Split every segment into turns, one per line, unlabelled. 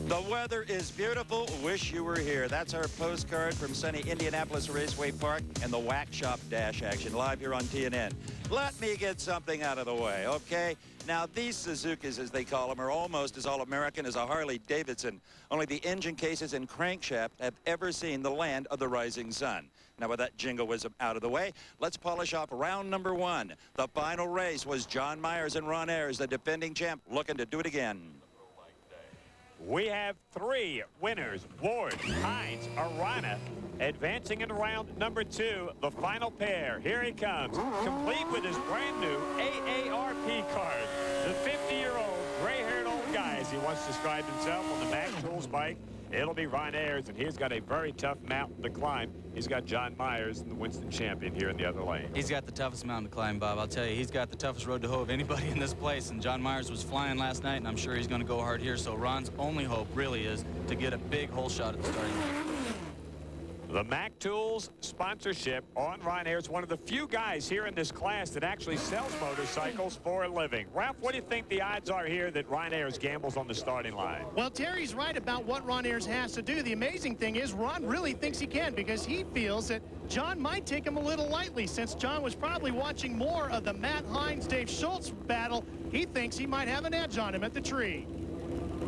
The weather is beautiful. Wish you were here. That's our postcard from sunny Indianapolis Raceway Park and the Wax Shop Dash action live here on TNN. Let me get something out of the way, okay? Now, these Suzukis, as they call them, are almost as all-American as a Harley-Davidson. Only the engine cases and crankshaft have ever seen the land of the rising sun. Now, with that jingoism out of the way, let's polish off round number one. The final race was John Myers and Ron Ayers, the defending champ, looking to do it again.
We have three winners: Ward, Hines, Arana, advancing in round number two. The final pair. Here he comes, complete with his brand new AARP card. The 50-year-old gray-haired old guy, as he once described himself, on the Mac Tools bike. It'll be Ron Ayers, and he's got a very tough mountain to climb. He's got John Myers, the Winston champion, here in the other lane.
He's got the toughest mountain to climb, Bob. I'll tell you, he's got the toughest road to hoe of anybody in this place. And John Myers was flying last night, and I'm sure he's going to go hard here. So Ron's only hope really is to get a big hole shot at the starting line.
The Mac Tools sponsorship on Ron Ayers, one of the few guys here in this class that actually sells motorcycles for a living. Ralph, what do you think the odds are here that Ron Ayers gambles on the starting line?
Well, Terry's right about what Ron Ayers has to do. The amazing thing is Ron really thinks he can, because he feels that John might take him a little lightly. Since John was probably watching more of the Matt Hines-Dave Schultz battle, he thinks he might have an edge on him at the tree.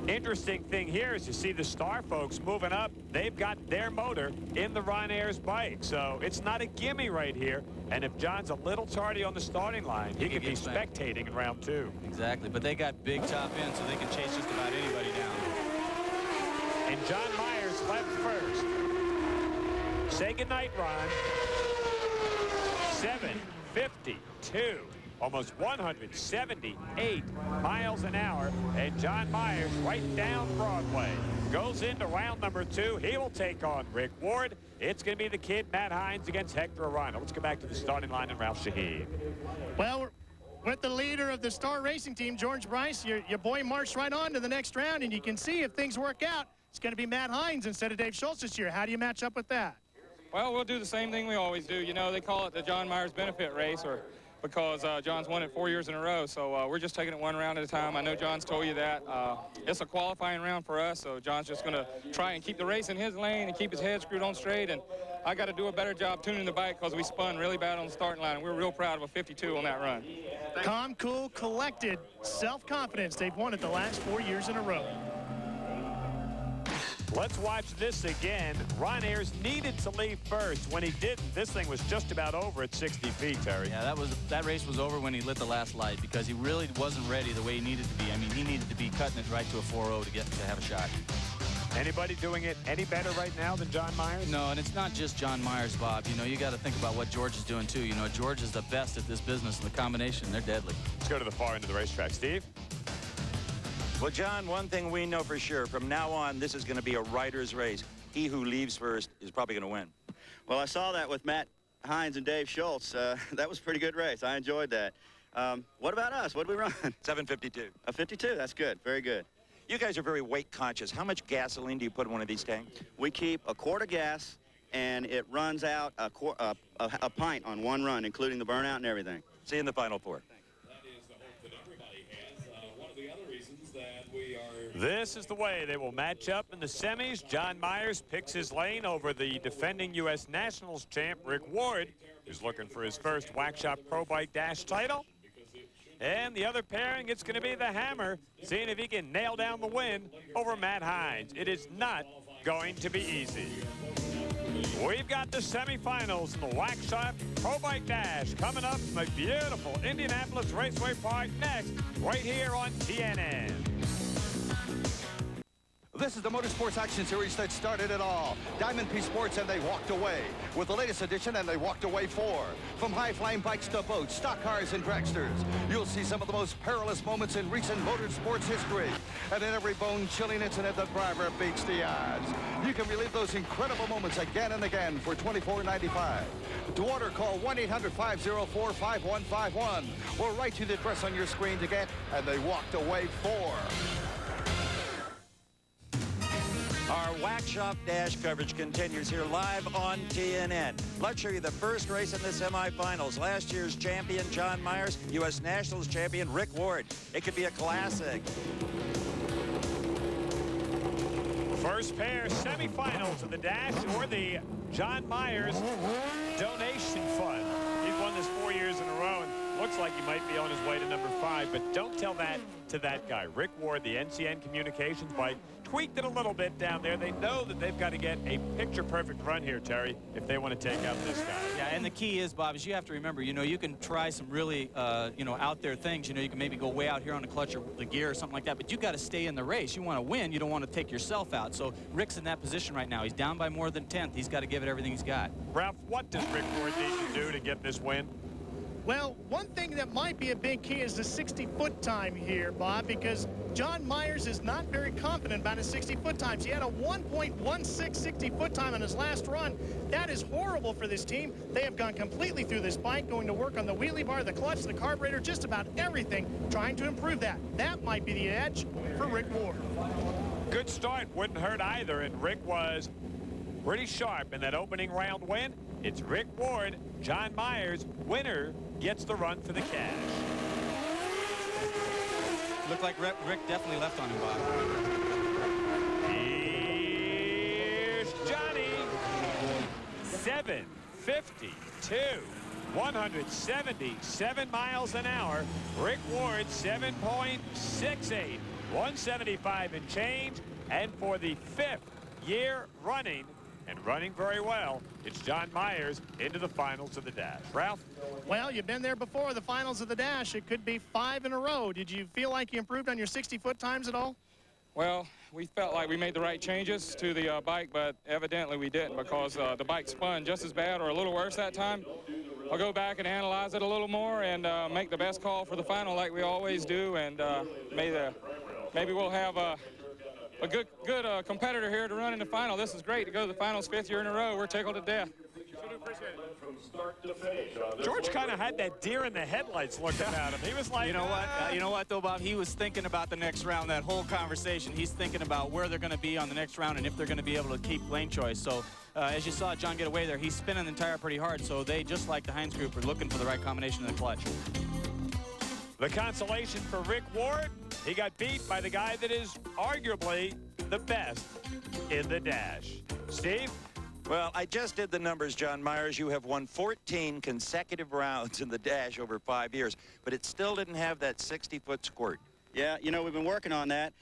Interesting thing here is you see the Star folks moving up. They've got their motor in the Ron Ayers bike, so it's not a gimme right here. And if John's a little tardy on the starting line, he could be spectating in round two.
Exactly, but they got big top end, so they can chase just about anybody down.
And John Myers left first. Say goodnight, Ron. 7:52. Almost 178 miles an hour, and John Myers right down Broadway goes into round number two. He will take on Rick Ward. It's going to be the kid Matt Hines against Hector Arana. Let's go back to the starting line and Ralph Shaheen.
Well, with the leader of the Star Racing team, George Bryce, your boy marched right on to the next round, and you can see if things work out, it's going to be Matt Hines instead of Dave Schultz this year. How do you match up with that?
Well, we'll do the same thing we always do. You know, they call it the John Myers benefit race, or because John's won it 4 years in a row. So we're just taking it one round at a time. I know John's told you that. It's a qualifying round for us, so John's just going to try and keep the race in his lane and keep his head screwed on straight. And I got to do a better job tuning the bike because we spun really bad on the starting line, and we're real proud of a 52 on that run.
Calm, cool, collected, self-confidence. They've won it the last 4 years in a row.
Let's watch this again. Ron Ayers needed to leave first. When he didn't, this thing was just about over at 60 feet, Terry.
Yeah, that race was over when he lit the last light, because he really wasn't ready the way he needed to be. I mean, he needed to be cutting it right to a 4.0 to have a shot.
Anybody doing it any better right now than John Myers?
No, and it's not just John Myers, Bob. You know, you got to think about what George is doing, too. You know, George is the best at this business, and the combination, they're deadly.
Let's go to the far end of the racetrack. Steve?
Well, John, one thing we know for sure, from now on, this is going to be a rider's race. He who leaves first is probably going to win.
Well, I saw that with Matt Hines and Dave Schultz. That was a pretty good race. I enjoyed that. What about us? What did we run?
7:52.
A 52. That's good. Very good.
You guys are very weight conscious. How much gasoline do you put in one of these tanks?
We keep a quart of gas, and it runs out a pint on one run, including the burnout and everything.
See you in the final four.
This is the way they will match up in the semis. John Myers picks his lane over the defending U.S. Nationals champ, Rick Ward, who's looking for his first Wax Shop Pro Bike Dash title. And the other pairing, it's going to be the Hammer, seeing if he can nail down the win over Matt Hines. It is not going to be easy. We've got the semifinals in the Wax Shop Pro Bike Dash coming up from the beautiful Indianapolis Raceway Park next, right here on TNN.
This is the Motorsports Action Series that started it all. Diamond P Sports, and they walked away with the latest edition, and they walked away 4. From high-flying bikes to boats, stock cars, and dragsters, you'll see some of the most perilous moments in recent motorsports history. And in every bone-chilling incident, the driver beats the odds. You can relive those incredible moments again and again for $24.95. To order, call 1-800-504-5151 or write to the address on your screen to get, and they walked away 4.
Our Wax Shop Dash coverage continues here live on TNN. Let's show you the first race in the semifinals. Last year's champion, John Myers, U.S. Nationals champion, Rick Ward. It could be a classic.
First pair semifinals of the dash or the John Myers donation fund. He's won this 4 years in a row and looks like he might be on his way to number 5, but don't tell that to that guy. Rick Ward, the NCN Communications bike, tweaked it a little bit down there. They know that they've got to get a picture-perfect run here, Terry, if they want to take out this guy.
Yeah, and the key is, Bob, is you have to remember, you know, you can try some really, you know, out there things. You know, you can maybe go way out here on the clutch or the gear or something like that, but you got to stay in the race. You want to win. You don't want to take yourself out. So Rick's in that position right now. He's down by more than 10th. He's got to give it everything he's got.
Ralph, what does Rick Ward need to do to get this win?
Well, one thing that might be a big key is the 60-foot time here, Bob, because John Myers is not very confident about his 60-foot times. He had a 1.16 60-foot time on his last run. That is horrible for this team. They have gone completely through this bike, going to work on the wheelie bar, the clutch, the carburetor, just about everything, trying to improve that. That might be the edge for Rick Ward.
Good start, wouldn't hurt either, and Rick was pretty sharp in that opening round win. It's Rick Ward, John Myers, winner, gets the run for the cash.
Looked like Rick definitely left on him, Bob.
Here's Johnny. 7:52, 177 miles an hour. Rick Ward, 7.68, 175 and change. And for the 5th year running, and running very well, it's John Myers into the finals of the dash. Ralph?
Well, you've been there before, the finals of the dash. It could be 5 in a row. Did you feel like you improved on your 60-foot times at all?
Well, we felt like we made the right changes to the bike, but evidently we didn't, because the bike spun just as bad or a little worse that time. I'll go back and analyze it a little more and make the best call for the final like we always do, and maybe we'll have a good competitor here to run in the final. This is great to go to the finals 5th year in a row. We're tickled to death.
George kind of had that deer in the headlights looking at him. He was like,
you know what though, Bob, he was thinking about the next round. That whole conversation, he's thinking about where they're going to be on the next round and if they're going to be able to keep lane choice. So as you saw John get away there, he's spinning the tire pretty hard, so they, just like the Heinz group, are looking for the right combination of the clutch.
The consolation for Rick Ward, he got beat by the guy that is arguably the best in the dash. Steve?
Well, I just did the numbers, John Myers. You have won 14 consecutive rounds in the dash over 5 years, but it still didn't have that 60-foot squirt.
Yeah, you know, we've been working on that.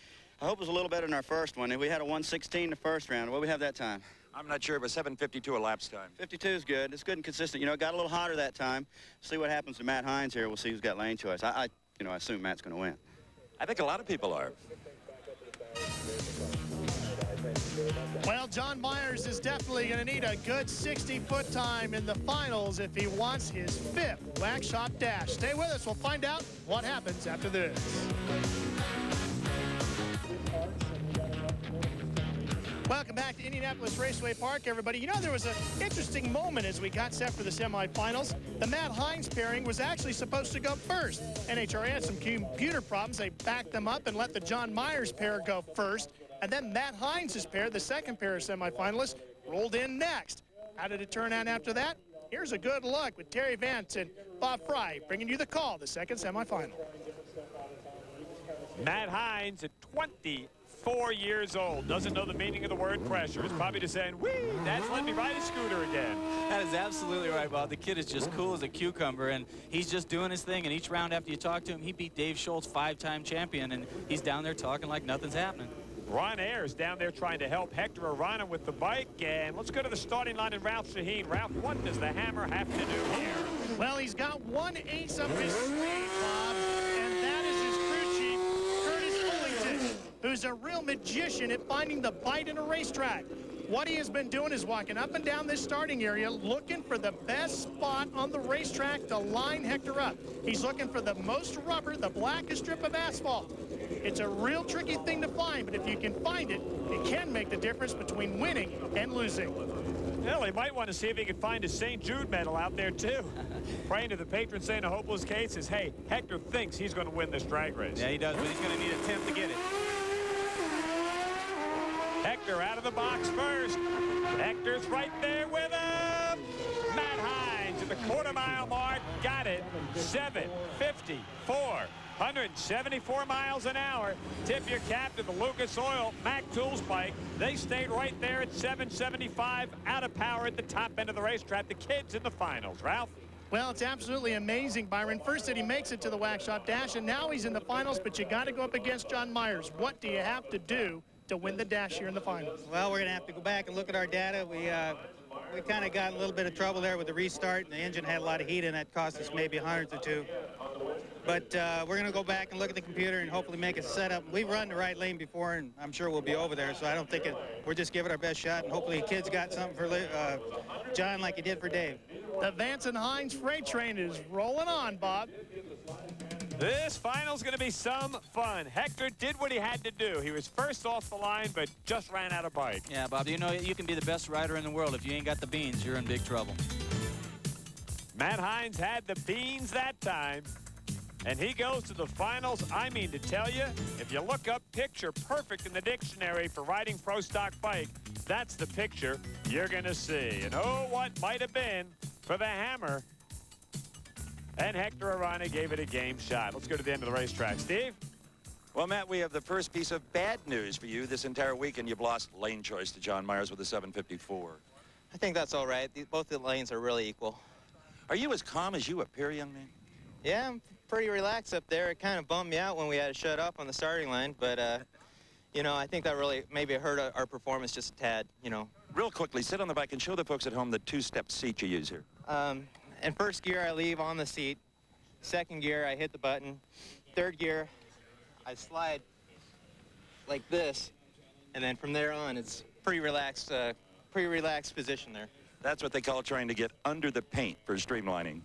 I hope it was a little better than our first one. We had a 1:16 the first round. What do we have that time?
I'm not sure, but 7:52 elapsed time.
52 is good. It's good and consistent. You know, it got a little hotter that time. See what happens to Matt Heinz here. We'll see who's got lane choice. I assume Matt's going to win.
I think a lot of people are.
Well, John Myers is definitely going to need a good 60-foot time in the finals if he wants his 5th Wax Shop Dash. Stay with us. We'll find out what happens after this. Welcome back to Indianapolis Raceway Park, everybody. You know, there was an interesting moment as we got set for the semifinals. The Matt Heinz pairing was actually supposed to go first. NHRA had some computer problems. They backed them up and let the John Myers pair go first. And then Matt Heinz's pair, the second pair of semifinalists, rolled in next. How did it turn out after that? Here's a good look with Terry Vance and Bob Fry bringing you the call, the second semifinal.
Matt Heinz at 24 years old, doesn't know the meaning of the word pressure. He's probably just saying, whee, Dad's letting me ride a scooter again.
That is absolutely right, Bob. The kid is just cool as a cucumber, and he's just doing his thing. And each round after you talk to him, he beat Dave Schultz, 5-time champion, and he's down there talking like nothing's happening.
Ron Ayers down there trying to help Hector Arana with the bike. And let's go to the starting line and Ralph Shaheen. Ralph, what does the Hammer have to do here?
Well, he's got one ace up his sleeve, Bob, and that is his crew chief, Curtis Fullington, who's a real magician at finding the bite in a racetrack. What he has been doing is walking up and down this starting area looking for the best spot on the racetrack to line Hector up. He's looking for the most rubber, the blackest strip of asphalt. It's a real tricky thing to find, but if you can find it, it can make the difference between winning and losing.
Well, he might want to see if he can find a St. Jude medal out there, too. Praying to the patron saint of hopeless cases, hey, Hector thinks he's going to win this drag race.
Yeah, he does, but he's going to need a 10th to get it.
Hector out of the box first. Hector's right there with him. Matt Heinz at the quarter-mile mark. Got it. 7:54. 174 miles an hour. Tip your cap to the Lucas Oil Mac Tools bike. They stayed right there at 775, out of power at the top end of the racetrack. The kids in the finals. Ralph?
Well, it's absolutely amazing, Byron. First that he makes it to the Wax Shop Dash, and now he's in the finals, but you got to go up against John Myers. What do you have to do to win the dash here in the finals?
Well, we're going to have to go back and look at our data. We kind of got a little bit of trouble there with the restart, and the engine had a lot of heat, and that cost us maybe 100 or 2. But we're going to go back and look at the computer and hopefully make a setup. We've run the right lane before, and I'm sure we'll be over there, so I don't think we're just giving our best shot, and hopefully the kids got something for John like he did for Dave.
The Vance and Hines freight train is rolling on, Bob.
This final's going to be some fun. Hector did what he had to do. He was first off the line, but just ran out of bike.
Yeah, Bob, you know, you can be the best rider in the world. If you ain't got the beans, you're in big trouble.
Matt Hines had the beans that time, and he goes to the finals. I mean to tell you, if you look up picture perfect in the dictionary for riding pro stock bike, that's the picture you're going to see. And oh, what might have been for the Hammer. And Hector Arana gave it a game shot. Let's go to the end of the racetrack. Steve?
Well, Matt, we have the first piece of bad news for you. This entire weekend, you've lost lane choice to John Myers with a 754.
I think that's all right. Both the lanes are really equal.
Are you as calm as you appear, young man?
Yeah, I'm pretty relaxed up there. It kind of bummed me out when we had to shut up on the starting line, but, you know, I think that really maybe hurt our performance just a tad, you know.
Real quickly, sit on the bike and show the folks at home the two-step seat you use here.
In first gear, I leave on the seat. Second gear, I hit the button. Third gear, I slide like this, and then from there on, it's pretty relaxed position there.
That's what they call trying to get under the paint for streamlining.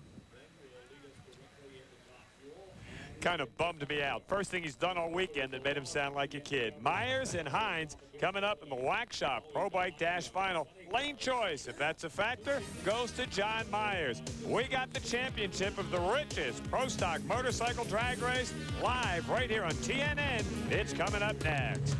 Kind of bummed me out. First thing he's done all weekend that made him sound like a kid. Myers and Hines coming up in the Wax Shop Pro Bike Dash Final. Lane choice, if that's a factor, goes to John Myers. We got the championship of the richest pro stock motorcycle drag race live right here on TNN. It's coming up next.